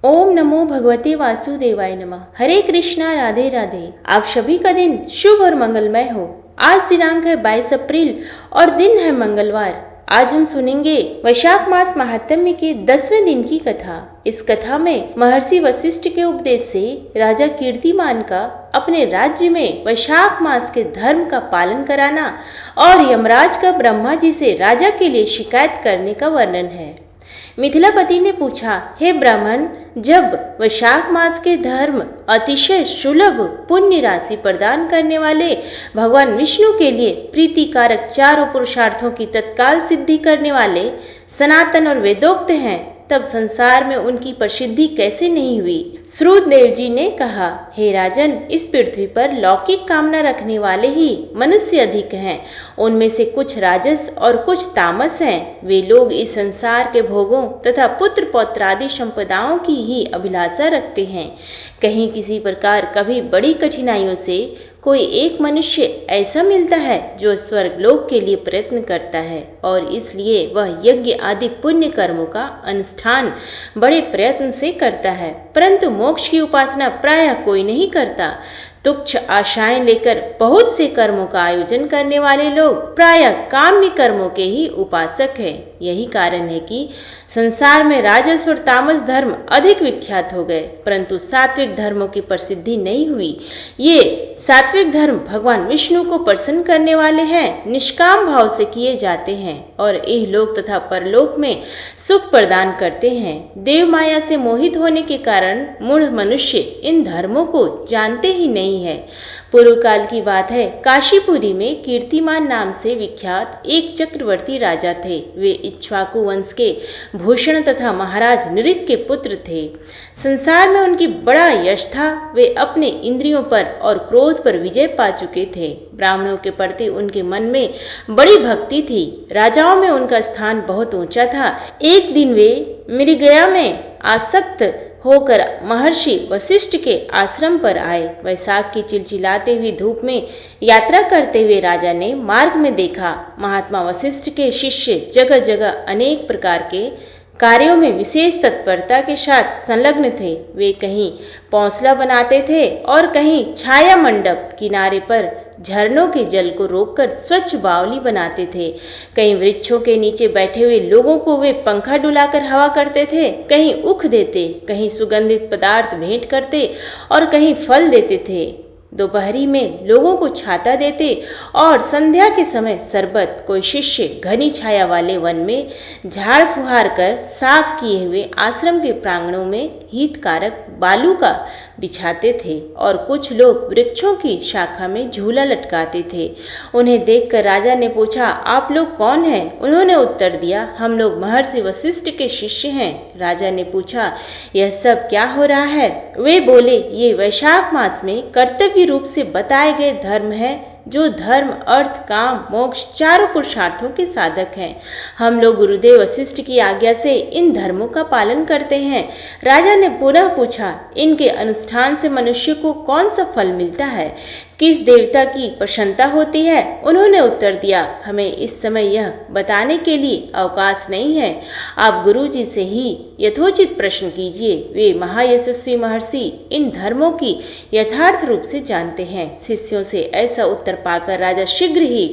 ओम नमो भगवते वासुदेवाय नमः। हरे कृष्णा, राधे राधे। आप सभी का दिन शुभ और मंगलमय हो। आज दिनांक है 22 अप्रैल और दिन है मंगलवार। आज हम सुनेंगे वैशाख मास महात्म्य के 10वें दिन की कथा। इस कथा में महर्षि वशिष्ठ के उपदेश से राजा कीर्तिमान का अपने राज्य में वैशाख मास के धर्म का पालन कराना और यमराज का ब्रह्मा जी से राजा के लिए शिकायत करने का वर्णन है। मिथिलापति ने पूछा, हे ब्राह्मण, जब वैशाख मास के धर्म अतिशय सुलभ पुण्य राशि प्रदान करने वाले भगवान विष्णु के लिए प्रीतिकारक चारों पुरुषार्थों की तत्काल सिद्धि करने वाले सनातन और वेदोक्त हैं, तब संसार में उनकी प्रसिद्धि कैसे नहीं हुई। श्रुतदेव जी ने कहा, हे राजन, इस पृथ्वी पर लौकिक कामना रखने वाले ही मनुष्य अधिक हैं। उनमें से कुछ राजस और कुछ तामस हैं। वे लोग इस संसार के भोगों तथा पुत्र पौत्र आदि संपदाओं की ही अभिलाषा रखते हैं। कहीं किसी प्रकार कभी बड़ी कठिनाइयों से कोई एक मनुष्य ऐसा मिलता है जो स्वर्गलोक के लिए प्रयत्न करता है और इसलिए वह यज्ञ आदि पुण्य कर्मों का अनुष्ठान बड़े प्रयत्न से करता है, परंतु मोक्ष की उपासना प्रायः कोई नहीं करता। तुच्छ आशाएं लेकर बहुत से कर्मों का आयोजन करने वाले लोग प्रायः काम्य कर्मों के ही उपासक हैं। यही कारण है कि संसार में राजस और तामस धर्म अधिक विख्यात हो गए, परंतु सात्विक धर्मों की प्रसिद्धि नहीं हुई। ये सात्विक धर्म भगवान विष्णु को प्रसन्न करने वाले हैं, निष्काम भाव से किए जाते हैं और इहलोक तथा परलोक में सुख प्रदान करते हैं। देव माया से मोहित होने के कारण मूढ़ मनुष्य इन धर्मों को जानते ही नहीं है। पूर्व काल की बात है, काशीपुरी में कीर्तिमान नाम से विख्यात एक चक्रवर्ती राजा थे। वे इक्ष्वाकु वंश के भूषण तथा महाराज नृग के पुत्र थे। संसार में उनकी बड़ा यश था। वे अपने इंद्रियों पर और क्रोध पर विजय पा चुके थे। ब्राह्मणों के प्रति उनके मन में बड़ी भक्ति थी। राजाओं में उनका स्थान बहुत ऊंचा था। एक दिन वे मृगया में आसक्त होकर महर्षि वशिष्ठ के आश्रम पर आए। वैशाख की चिलचिलाते हुई धूप में यात्रा करते हुए राजा ने मार्ग में देखा, महात्मा वशिष्ठ के शिष्य जगह जगह अनेक प्रकार के कार्यों में विशेष तत्परता के साथ संलग्न थे। वे कहीं पौंसला बनाते थे और कहीं छाया मंडप किनारे पर झरनों के जल को रोककर स्वच्छ बावली बनाते थे। कहीं वृक्षों के नीचे बैठे हुए लोगों को वे पंखा डुलाकर हवा करते थे, कहीं उख देते, कहीं सुगंधित पदार्थ भेंट करते और कहीं फल देते थे। दोपहरी में लोगों को छाता देते और संध्या के समय शरबत। कोई शिष्य घनी छाया वाले वन में झाड़ फुहार कर साफ किए हुए आश्रम के प्रांगणों में हितकारक बालू का बिछाते थे और कुछ लोग वृक्षों की शाखा में झूला लटकाते थे। उन्हें देखकर राजा ने पूछा, आप लोग कौन हैं? उन्होंने उत्तर दिया, हम लोग महर्षि वशिष्ठ के शिष्य हैं। राजा ने पूछा, यह सब क्या हो रहा है? वे बोले, ये वैशाख मास में कर्तव्य रूप से बताए गए धर्म है, जो धर्म अर्थ काम मोक्ष चारों पुरुषार्थों के साधक हैं। हम लोग गुरुदेव वशिष्ठ की आज्ञा से इन धर्मों का पालन करते हैं। राजा ने पुनः पूछा, इनके अनुष्ठान से मनुष्य को कौन सा फल मिलता है? किस देवता की प्रसन्नता होती है? उन्होंने उत्तर दिया, हमें इस समय यह बताने के लिए अवकाश नहीं है। आप गुरु जी से ही यथोचित प्रश्न कीजिए। वे महायशस्वी महर्षि इन धर्मों की यथार्थ रूप से जानते हैं। शिष्यों से ऐसा उत्तर पाकर राजा शीघ्र ही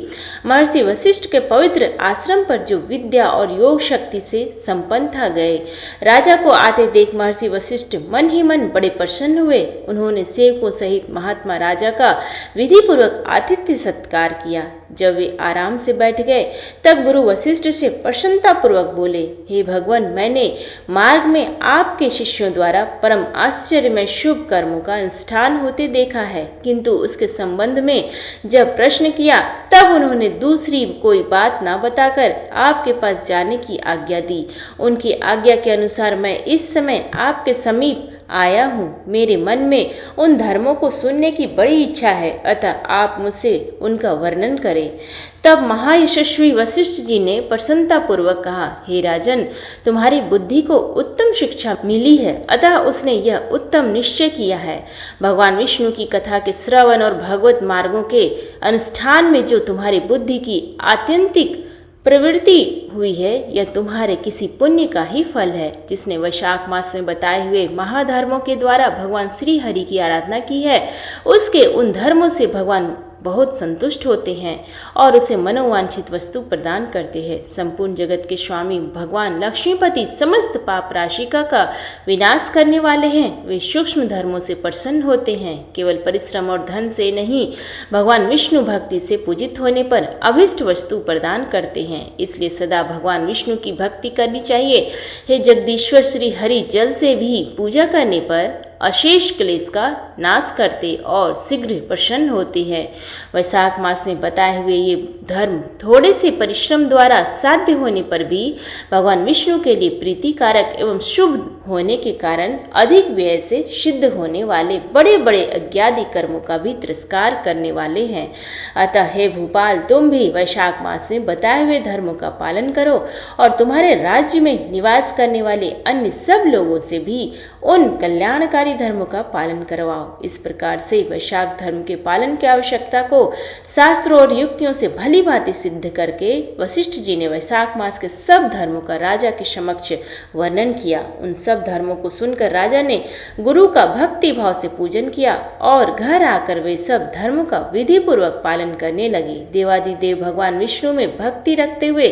महर्षि वशिष्ठ के पवित्र आश्रम पर जो विद्या और योग शक्ति से संपन्न था गए। राजा को आते देख महर्षि वशिष्ठ मन ही मन बड़े प्रसन्न हुए। उन्होंने सेवकों सहित महात्मा राजा का विधि पूर्वक आतिथ्य सत्कार किया। जब वे आराम से बैठ गए तब गुरु वशिष्ठ से प्रसन्नता पूर्वक बोले, हे भगवान, मैंने मार्ग में आपके शिष्यों द्वारा परम आश्चर्यमय शुभ कर्मों का अनुष्ठान होते देखा है, किंतु उसके संबंध में जब प्रश्न किया तब उन्होंने दूसरी कोई बात ना बताकर आपके पास जाने की आज्ञा दी। उनकी आज्ञा के अनुसार मैं इस समय आपके समीप आया हूँ। मेरे मन में उन धर्मों को सुनने की बड़ी इच्छा है, अतः आप मुझसे उनका वर्णन करें। तब महायशस्वी वशिष्ठ जी ने प्रसन्नता पूर्वक कहा, हे राजन, तुम्हारी बुद्धि को उत्तम शिक्षा मिली है, अतः उसने यह उत्तम निश्चय किया है। भगवान विष्णु की कथा के श्रवण और भगवत मार्गों के अनुष्ठान में जो तुम्हारी बुद्धि की आत्यंतिक प्रवृत्ति हुई है, यह तुम्हारे किसी पुण्य का ही फल है। जिसने वैशाख मास में बताए हुए महाधर्मों के द्वारा भगवान श्री हरि की आराधना की है, उसके उन धर्मों से भगवान बहुत संतुष्ट होते हैं और उसे मनोवांछित वस्तु प्रदान करते हैं। संपूर्ण जगत के स्वामी भगवान लक्ष्मीपति समस्त पाप राशिका का विनाश करने वाले हैं। वे सूक्ष्म धर्मों से प्रसन्न होते हैं। केवल परिश्रम और धन से नहीं, भगवान विष्णु भक्ति से पूजित होने पर अभिष्ट वस्तु प्रदान करते हैं। इसलिए सदा भगवान विष्णु की भक्ति करनी चाहिए। हे जगदीश्वर श्री हरि जल से भी पूजा करने पर अशेष क्लेश का नाश करते और शीघ्र प्रसन्न होते हैं। वैशाख मास में बताए हुए ये धर्म थोड़े से परिश्रम द्वारा साध्य होने पर भी भगवान विष्णु के लिए प्रीतिकारक एवं शुभ होने के कारण अधिक व्यय से सिद्ध होने वाले बड़े बड़े अज्ञादी कर्मों का भी तिरस्कार करने वाले हैं। अतः हे भूपाल, तुम भी वैशाख मास में बताए हुए धर्मों का पालन करो और तुम्हारे राज्य में निवास करने वाले अन्य सब लोगों से भी उन कल्याणकारी धर्मों का पालन करवाओ। इस प्रकार से वैशाख धर्म के पालन की आवश्यकता को शास्त्रों और युक्तियों से भली भांति सिद्ध करके वशिष्ठ जी ने वैशाख मास के सब धर्मों का राजा के समक्ष वर्णन किया। उन सब धर्मों को सुनकर राजा ने गुरु का भक्ति भाव से पूजन किया और घर आकर वे सब धर्मों का विधि पूर्वक पालन करने लगे। देवादिदेव भगवान विष्णु में भक्ति रखते हुए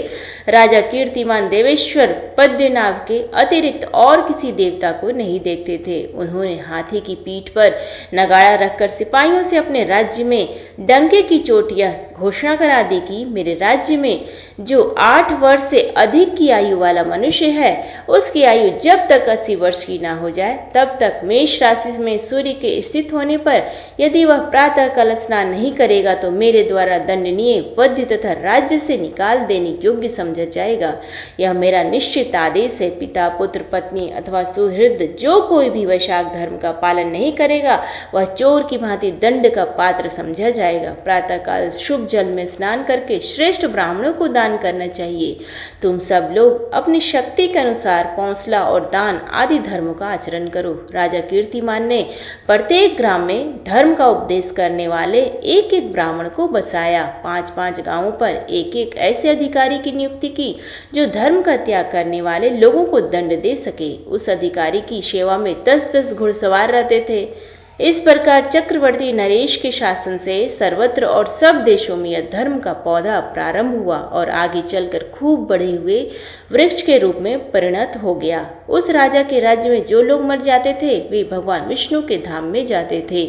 राजा कीर्तिमान देवेश्वर पद्मनाभ के अतिरिक्त और किसी देवता को नहीं देखते थे। उन्होंने हाथी की पीठ पर नगाड़ा रखकर सिपाहियों से अपने राज्य में डंके की चोट यह घोषणा करा दी कि मेरे राज्य में जो 8 वर्ष से अधिक की आयु वाला मनुष्य है, उसकी आयु जब तक 80 वर्ष की ना हो जाए तब तक मेष राशि में सूर्य के स्थित होने पर यदि वह प्रातः काल स्नान नहीं करेगा तो मेरे द्वारा दंडनीय, वध्य तथा राज्य से निकाल देने योग्य समझा जाएगा। यह मेरा निश्चित आदेश है। पिता, पुत्र, पत्नी अथवा सुहृद जो कोई भी वैशाख धर्म का पालन नहीं करेगा वह चोर की भांति दंड का पात्र समझा जाएगा। प्रातः काल शुभ जल में स्नान करके श्रेष्ठ ब्राह्मणों को दान करना चाहिए। तुम सब लोग अपनी शक्ति के अनुसार पौंसला और दान आदि धर्मों का आचरण करो। राजा कीर्तिमान ने प्रत्येक ग्राम में धर्म का उपदेश करने वाले एक एक ब्राह्मण को बसाया। 5-5 गांवों पर एक एक ऐसे अधिकारी की नियुक्ति की जो धर्म का त्याग करने वाले लोगों को दंड दे सके। उस अधिकारी की सेवा में 10-10 घुड़सवार रहते थे। इस प्रकार चक्रवर्ती नरेश के शासन से सर्वत्र और सब देशों में यह धर्म का पौधा प्रारंभ हुआ और आगे चलकर खूब बढ़े हुए वृक्ष के रूप में परिणत हो गया। उस राजा के राज्य में जो लोग मर जाते थे वे भगवान विष्णु के धाम में जाते थे।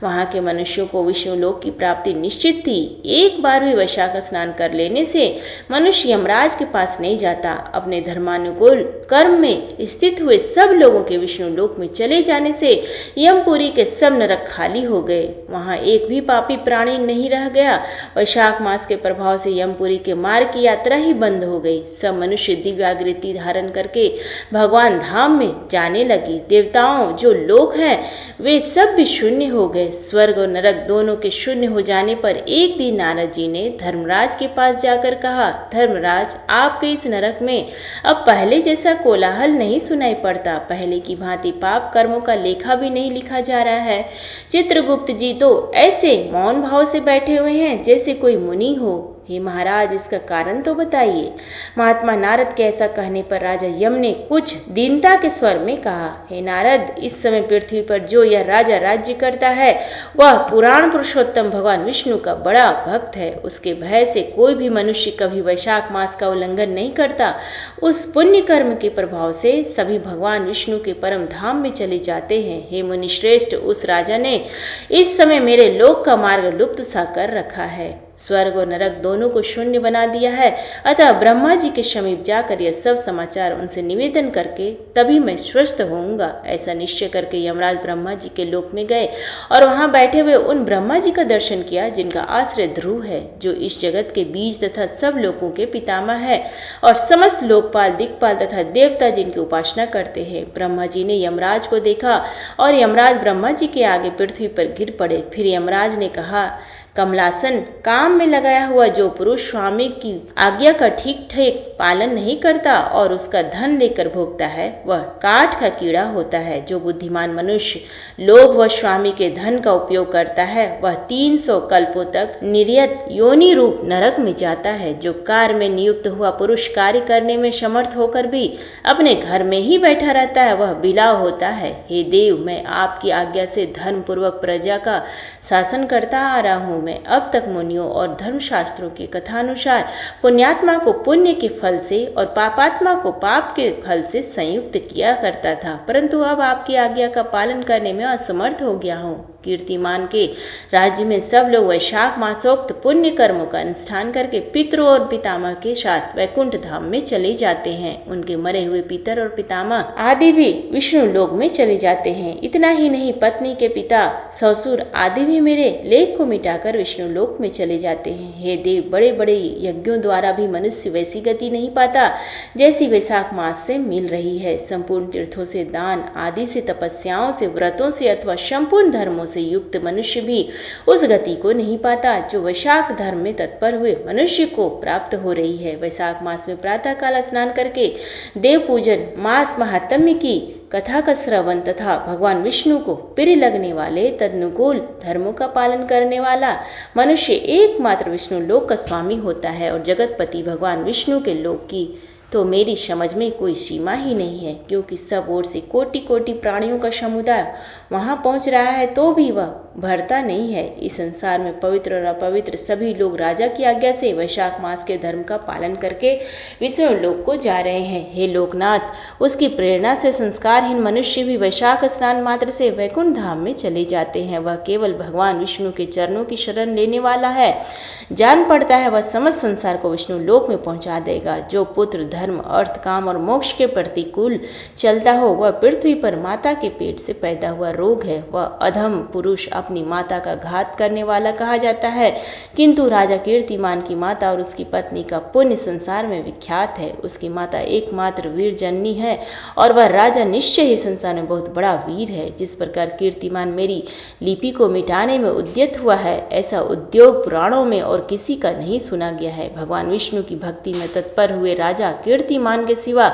वहां के मनुष्यों को विष्णु लोक की प्राप्ति निश्चित थी। एक बार भी वैशाख स्नान कर लेने से मनुष्य यमराज के पास नहीं जाता। अपने धर्मानुकूल कर्म में स्थित हुए सब लोगों के विष्णु लोक में चले जाने से यमपुरी के सब नरक खाली हो गए। वहां एक भी पापी प्राणी नहीं रह गया। वैशाख मास के प्रभाव से यमपुरी के मार्ग की यात्रा ही बंद हो गई। सब मनुष्य दिव्याकृति धारण करके भगवान धाम में जाने लगे। देवताओं जो लोग हैं वे सब भी शून्य हो गए। स्वर्ग और नरक दोनों के शून्य हो जाने पर एक दिन नारद जी ने धर्मराज के पास जाकर कहा, धर्मराज, आपके इस नरक में अब पहले जैसा कोलाहल नहीं सुनाई पड़ता। पहले की भांति पाप कर्मों का लेखा भी नहीं लिखा जा रहा है। चित्रगुप्त जी तो ऐसे मौन भाव से बैठे हुए हैं जैसे कोई मुनि हो। हे महाराज, इसका कारण तो बताइए। महात्मा नारद के ऐसा कहने पर राजा यम ने कुछ दीनता के स्वर में कहा, हे नारद, इस समय पृथ्वी पर जो यह राजा राज्य करता है वह पुराण पुरुषोत्तम भगवान विष्णु का बड़ा भक्त है। उसके भय से कोई भी मनुष्य कभी वैशाख मास का उल्लंघन नहीं करता। उस पुण्य कर्म के प्रभाव से सभी भगवान विष्णु के परम धाम में चले जाते हैं। हे मुनि श्रेष्ठ, उस राजा ने इस समय मेरे लोक का मार्ग लुप्त सा कर रखा है। स्वर्ग और नरक दोनों को शून्य बना दिया है। अतः ब्रह्मा जी के समीप जाकर यह सब समाचार उनसे निवेदन करके तभी मैं स्वस्थ होऊंगा। ऐसा निश्चय करके यमराज ब्रह्मा जी के लोक में गए और वहां बैठे हुए उन ब्रह्मा जी का दर्शन किया जिनका आश्रय ध्रुव है, जो इस जगत के बीज तथा सब लोगों के पितामह है और समस्त लोकपाल, दिक्पाल तथा देवता जिनकी उपासना करते हैं। ब्रह्मा जी ने यमराज को देखा और यमराज ब्रह्मा जी के आगे पृथ्वी पर गिर पड़े। फिर यमराज ने कहा, कमलासन काम में लगाया हुआ जो पुरुष स्वामी की आज्ञा का ठीक ठीक पालन नहीं करता और उसका धन लेकर भोगता है वह काठ का कीड़ा होता है। जो बुद्धिमान मनुष्य लोभ व स्वामी के धन का उपयोग करता है वह 300 कल्पों तक निर्यत योनि रूप नरक में जाता है। जो कार्य में नियुक्त हुआ पुरुष कार्य करने में समर्थ होकर भी अपने घर में ही बैठा रहता है वह बिलाव होता है। हे देव, मैं आपकी आज्ञा से धर्म पूर्वक प्रजा का शासन करता आ रहा हूँ। मैं अब तक मुनियों और धर्मशास्त्रों के कथानुसार पुण्यात्मा को पुण्य के फल से और पापात्मा को पाप के फल से संयुक्त किया करता था, परंतु अब आपकी आज्ञा का पालन करने में असमर्थ हो गया हूँ। कीर्तिमान के राज्य में सब लोग वैशाख मासोक्त पुण्य कर्मों का अनुष्ठान करके पितरों और पितामह के साथ वैकुंठ धाम में चले जाते हैं। उनके मरे हुए पितर और पितामह आदि भी विष्णु लोक में चले जाते हैं। इतना ही नहीं, पत्नी के पिता ससुर आदि भी मेरे लेख को मिटाकर विष्णु लोक में चले जाते हैं। हे देव, बड़े बड़े यज्ञों द्वारा भी मनुष्य वैसी गति नहीं पाता जैसी वैशाख मास से मिल रही है। संपूर्ण तीर्थों से, दान आदि से, तपस्याओं से, व्रतों से अथवा संपूर्ण धर्मों से युक्त मनुष्य भी उस गति को नहीं पाता जो वैशाख धर्म में तत्पर हुए मनुष्य को प्राप्त हो रही है। वैशाख मास में प्रातः काल स्नान करके देव पूजन, मास महात्म्य की कथा का श्रवण तथा भगवान विष्णु को प्रिय लगने वाले तदनुकूल धर्मों का पालन करने वाला मनुष्य एकमात्र विष्णु लोक का स्वामी होता है और जगतपति भगवान विष्णु के लोक की तो मेरी समझ में कोई सीमा ही नहीं है, क्योंकि सब ओर से कोटि कोटि प्राणियों का समुदाय वहां पहुंच रहा है तो भी वह भरता नहीं है। इस संसार में पवित्र और अपवित्र सभी लोग राजा की आज्ञा से वैशाख मास के धर्म का पालन करके विष्णु लोक को जा रहे हैं। हे लोकनाथ, उसकी प्रेरणा से संस्कारहीन मनुष्य भी वैशाख स्नान मात्र से वैकुंठ धाम में चले जाते हैं। वह केवल भगवान विष्णु के चरणों की शरण लेने वाला है, जान पड़ता है वह समस्त संसार को विष्णु लोक में पहुंचा देगा। जो पुत्र धर्म, अर्थ, काम और मोक्ष के प्रतिकूल चलता हो वह पृथ्वी पर माता के पेट से पैदा हुआ रोग है। वह अधम पुरुष अपनी माता का घात करने वाला कहा जाता है, किंतु राजा कीर्तिमान की माता और उसकी पत्नी का पुण्य संसार में विख्यात है। उसकी माता एकमात्र वीर जननी है और वह राजा निश्चय ही संसार में बहुत बड़ा वीर है। जिस प्रकार कीर्तिमान मेरी लिपि को मिटाने में उद्यत हुआ है, ऐसा उद्योग पुराणों में और किसी का नहीं सुना गया है। भगवान विष्णु की भक्ति में तत्पर हुए राजा कीर्तिमान के सिवा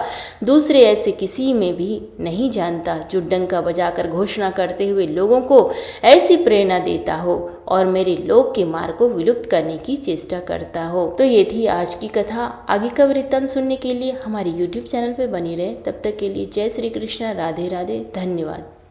दूसरे ऐसे किसी में भी नहीं जानता जो डंका बजाकर घोषणा करते हुए लोगों को ऐसी प्रेरणा देता हो और मेरे लोक के मार्ग को विलुप्त करने की चेष्टा करता हो। तो ये थी आज की कथा। आगे का वृत्तांत सुनने के लिए हमारे YouTube चैनल पर बने रहे। तब तक के लिए जय श्री कृष्ण, राधे राधे, धन्यवाद।